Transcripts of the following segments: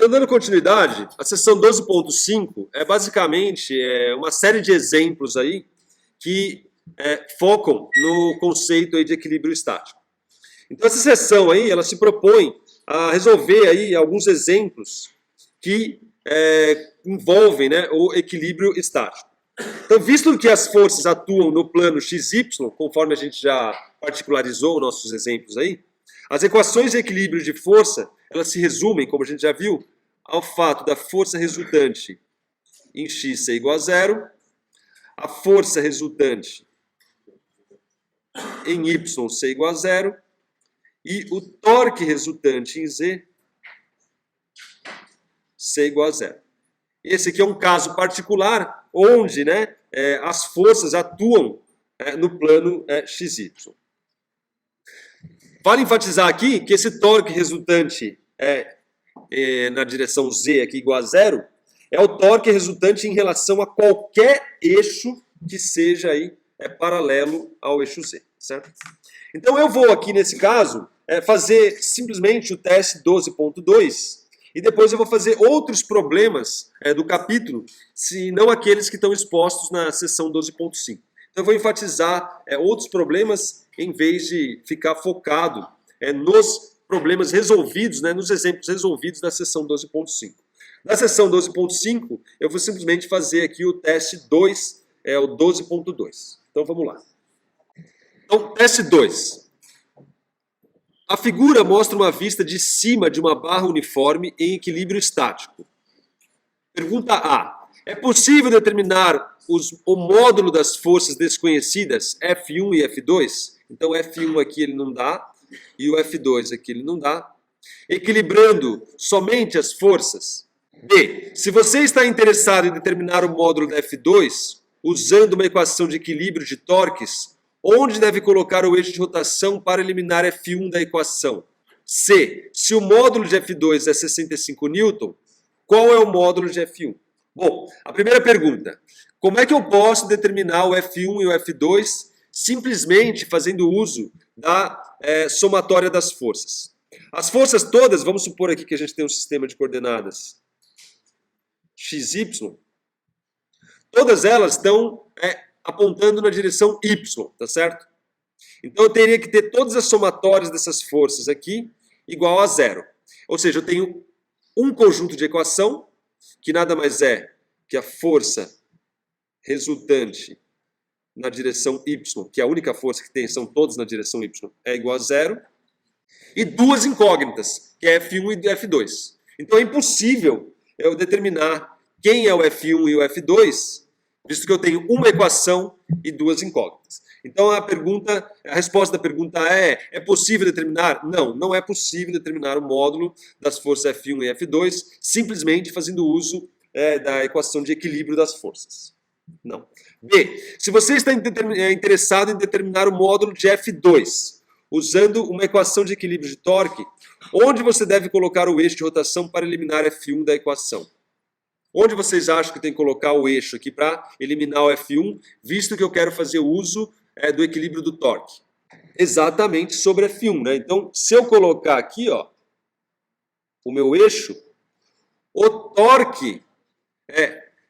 Então, dando continuidade, a seção 12.5 é basicamente uma série de exemplos aí que focam no conceito aí de equilíbrio estático. Então, essa seção aí, ela se propõe a resolver aí alguns exemplos que envolvem, né, o equilíbrio estático. Então, visto que as forças atuam no plano XY, conforme a gente já particularizou nossos exemplos aí, as equações de equilíbrio de força, elas se resumem, como a gente já viu, ao fato da força resultante em x ser igual a zero, a força resultante em y ser igual a zero e o torque resultante em z ser igual a zero. Esse aqui é um caso particular onde, né, as forças atuam no plano XY. Vale enfatizar aqui que esse torque resultante na direção z aqui igual a zero é o torque resultante em relação a qualquer eixo que seja aí paralelo ao eixo z, certo? Então eu vou aqui nesse caso fazer simplesmente o teste 12.2 e depois eu vou fazer outros problemas do capítulo, se não aqueles que estão expostos na seção 12.5. Então eu vou enfatizar outros problemas em vez de ficar focado nos problemas resolvidos, né, nos exemplos resolvidos da seção 12.5. Na seção 12.5 eu vou simplesmente fazer aqui o teste 2, o 12.2. Então vamos lá. Então, teste 2. A figura mostra uma vista de cima de uma barra uniforme em equilíbrio estático. Pergunta A. É possível determinar o módulo das forças desconhecidas F1 e F2? Então, F1 aqui ele não dá, e o F2 aqui ele não dá. Equilibrando somente as forças. B. Se você está interessado em determinar o módulo da F2, usando uma equação de equilíbrio de torques, onde deve colocar o eixo de rotação para eliminar F1 da equação? C. Se o módulo de F2 é 65 N, qual é o módulo de F1? Bom, a primeira pergunta. Como é que eu posso determinar o F1 e o F2 simplesmente fazendo uso da somatória das forças? As forças todas, vamos supor aqui que a gente tem um sistema de coordenadas XY, todas elas estão apontando na direção Y, tá certo? Então eu teria que ter todas as somatórias dessas forças aqui igual a zero. Ou seja, eu tenho um conjunto de equação, que nada mais é que a força resultante na direção Y, que é a única força que tem, são todas na direção Y, é igual a zero, e duas incógnitas, que é F1 e F2. Então é impossível eu determinar quem é o F1 e o F2, visto que eu tenho uma equação e duas incógnitas. Então a resposta da pergunta é possível determinar? Não, não é possível determinar o módulo das forças F1 e F2 simplesmente fazendo uso da equação de equilíbrio das forças. Não. B. Se você está interessado em determinar o módulo de F2, usando uma equação de equilíbrio de torque, onde você deve colocar o eixo de rotação para eliminar F1 da equação? Onde vocês acham que tem que colocar o eixo aqui para eliminar o F1, visto que eu quero fazer uso do equilíbrio do torque? Exatamente sobre F1, né? Então, se eu colocar aqui, ó, o meu eixo, o torque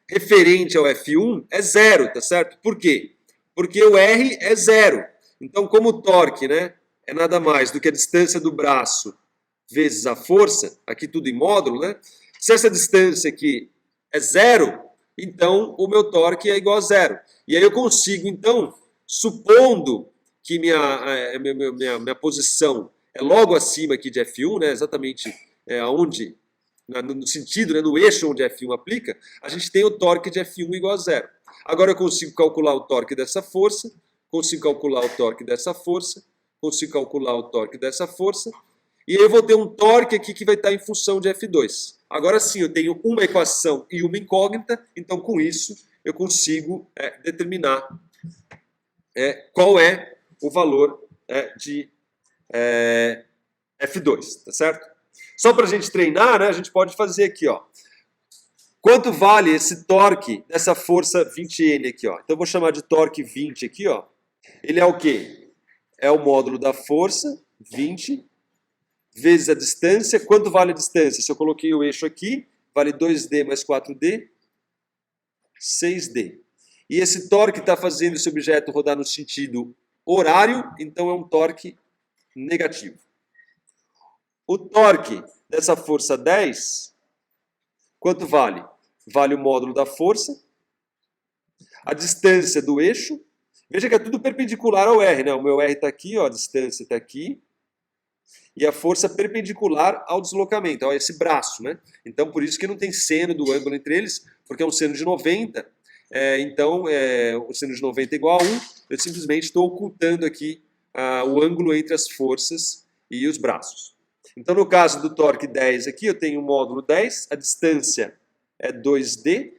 referente ao F1 é zero, tá certo? Por quê? Porque o R é zero. Então, como o torque, né, é nada mais do que a distância do braço vezes a força, aqui tudo em módulo, né? Se essa distância aqui é zero, então o meu torque é igual a zero. E aí eu consigo, então, supondo que minha posição é logo acima aqui de F1, né, exatamente onde, no sentido, né, no eixo onde F1 aplica, a gente tem o torque de F1 igual a zero. Agora eu consigo calcular o torque dessa força, consigo calcular o torque dessa força, consigo calcular o torque dessa força, e aí eu vou ter um torque aqui que vai estar em função de F2. Agora sim, eu tenho uma equação e uma incógnita, então com isso eu consigo determinar qual é o valor de F2, tá certo? Só para a gente treinar, né, a gente pode fazer aqui, ó. Quanto vale esse torque dessa força 20N aqui, ó? Então eu vou chamar de torque 20 aqui, ó. Ele é o quê? É o módulo da força 20 vezes a distância. Quanto vale a distância? Se eu coloquei o eixo aqui, vale 2D mais 4D, 6D. E esse torque está fazendo esse objeto rodar no sentido horário, então é um torque negativo. O torque dessa força 10, quanto vale? Vale o módulo da força, a distância do eixo. Veja que é tudo perpendicular ao R, né? O meu R está aqui, ó, a distância está aqui. E a força perpendicular ao deslocamento, ó, esse braço, né? Então, por isso que não tem seno do ângulo entre eles, porque é um seno de 90. Então, o seno de 90 é igual a 1. Eu simplesmente estou ocultando aqui o ângulo entre as forças e os braços. Então, no caso do torque 10 aqui, eu tenho o módulo 10, a distância é 2D.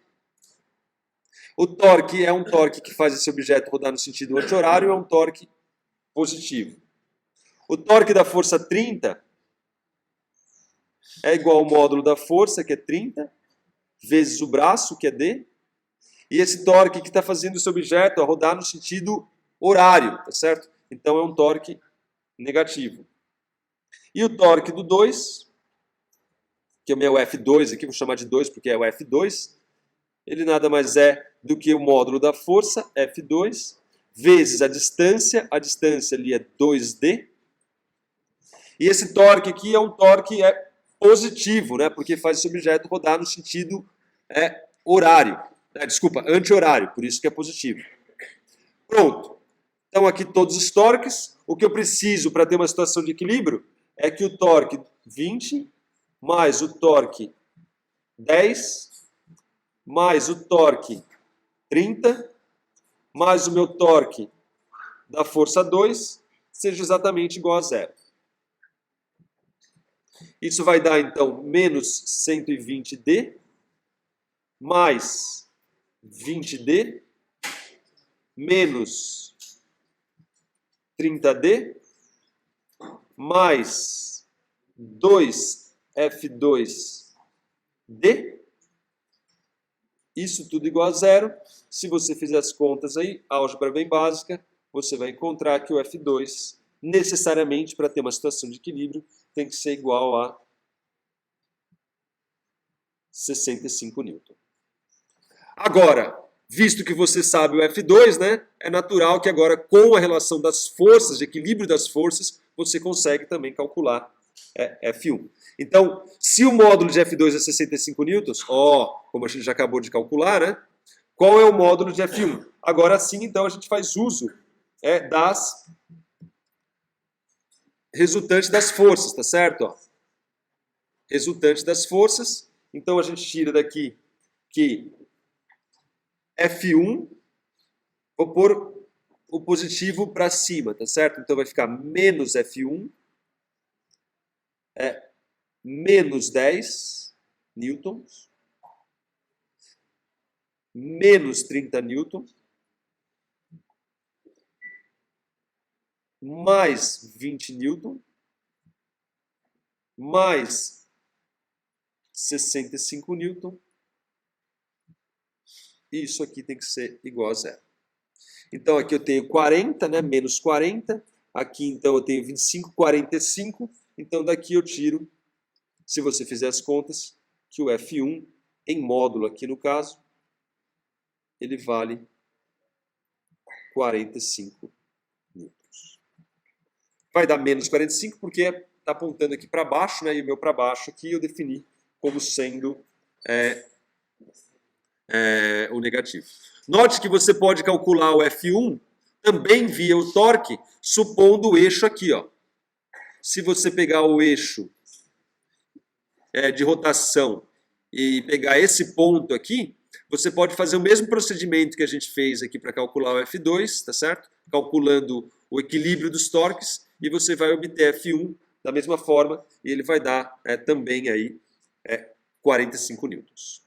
O torque é um torque que faz esse objeto rodar no sentido anti-horário, é um torque positivo. O torque da força 30 é igual ao módulo da força, que é 30, vezes o braço, que é D. E esse torque que está fazendo esse objeto rodar no sentido horário, tá certo? Então é um torque negativo. E o torque do 2, que é o meu F2 aqui, vou chamar de 2 porque é o F2, ele nada mais é do que o módulo da força, F2, vezes a distância ali é 2D. E esse torque aqui é um torque positivo, né? Porque faz esse objeto rodar no sentido horário. Desculpa, anti-horário, por isso que é positivo. Pronto. Então aqui todos os torques. O que eu preciso para ter uma situação de equilíbrio é que o torque 20 mais o torque 10 mais o torque 30 mais o meu torque da força 2 seja exatamente igual a zero. Isso vai dar, então, menos 120D mais 20D menos 30D mais 2F2D. Isso tudo igual a zero. Se você fizer as contas aí, álgebra bem básica, você vai encontrar que o F2, necessariamente, para ter uma situação de equilíbrio, tem que ser igual a 65 newton. Agora, visto que você sabe o F2, né, é natural que agora, com a relação das forças, de equilíbrio das forças, você consegue também calcular F1. Então, se o módulo de F2 é 65 newtons, como a gente já acabou de calcular, né, qual é o módulo de F1? Agora sim, então, a gente faz uso das resultantes das forças, tá certo? Resultante das forças. Então, a gente tira daqui que F1, vou pôr o positivo para cima, tá certo? Então, vai ficar menos F1, menos 10 newtons, menos 30 newtons, mais 20 newton, mais 65 newton, e isso aqui tem que ser igual a zero. Então aqui eu tenho 40, né, menos 40, aqui então eu tenho 25, 45, então daqui eu tiro, se você fizer as contas, que o F1, em módulo aqui no caso, ele vale 45 newtons. Vai dar menos 45 porque está apontando aqui para baixo, né, e o meu para baixo aqui eu defini como sendo o negativo. Note que você pode calcular o F1 também via o torque, supondo o eixo aqui. Se você pegar o eixo de rotação e pegar esse ponto aqui, você pode fazer o mesmo procedimento que a gente fez aqui para calcular o F2, tá certo? Calculando o equilíbrio dos torques, e você vai obter F1 da mesma forma, e ele vai dar também aí 45 newtons.